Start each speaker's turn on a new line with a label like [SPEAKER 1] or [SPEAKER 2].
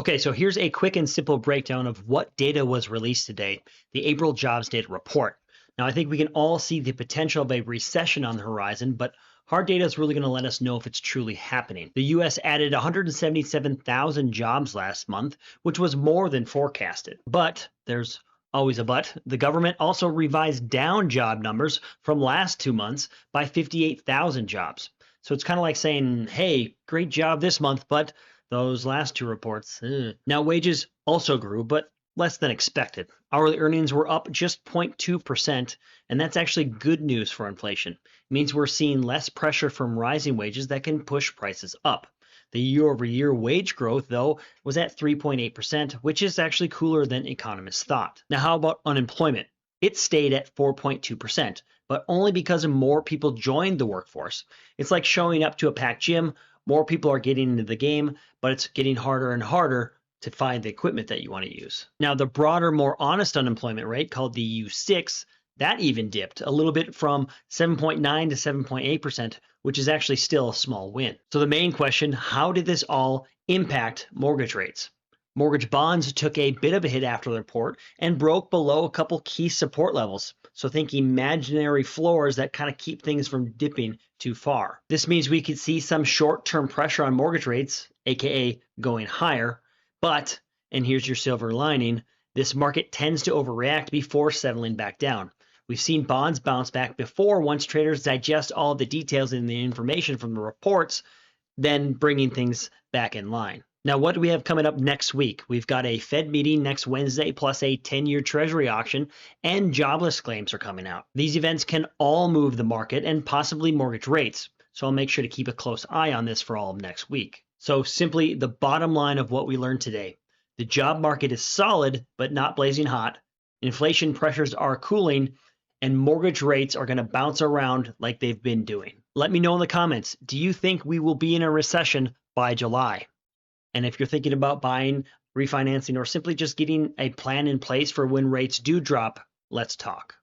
[SPEAKER 1] Okay, so here's a quick and simple breakdown of what data was released today, the April jobs data report. Now, I think we can all see the potential of a recession on the horizon, but hard data is really going to let us know if it's truly happening. The US added 177,000 jobs last month, which was more than forecasted. But there's always a but. The government also revised down job numbers from last 2 months by 58,000 jobs. So it's kind of like saying, hey, great job this month, but those last two reports. Now, wages also grew, but less than expected. Hourly earnings were up just 0.2%, and that's actually good news for inflation. It means we're seeing less pressure from rising wages that can push prices up. The year-over-year wage growth, though, was at 3.8%, which is actually cooler than economists thought. Now, how about unemployment? It stayed at 4.2%, but only because more people joined the workforce. It's like showing up to a packed gym. More people are getting into the game, but it's getting harder and harder to find the equipment that you want to use. Now, the broader, more honest unemployment rate, called the U6, that even dipped a little bit from 7.9 to 7.8%, which is actually still a small win. So the main question, how did this all impact mortgage rates? Mortgage bonds took a bit of a hit after the report and broke below a couple key support levels. So think imaginary floors that kind of keep things from dipping too far. This means we could see some short-term pressure on mortgage rates, aka going higher, but, and here's your silver lining, this market tends to overreact before settling back down. We've seen bonds bounce back before once traders digest all the details and the information from the reports, then bringing things back in line. Now, what do we have coming up next week? We've got a Fed meeting next Wednesday, plus a 10-year Treasury auction, and jobless claims are coming out. These events can all move the market and possibly mortgage rates, so I'll make sure to keep a close eye on this for all of next week. So simply the bottom line of what we learned today. The job market is solid, but not blazing hot. Inflation pressures are cooling, and mortgage rates are going to bounce around like they've been doing. Let me know in the comments, do you think we will be in a recession by July? And if you're thinking about buying, refinancing, or simply just getting a plan in place for when rates do drop, let's talk.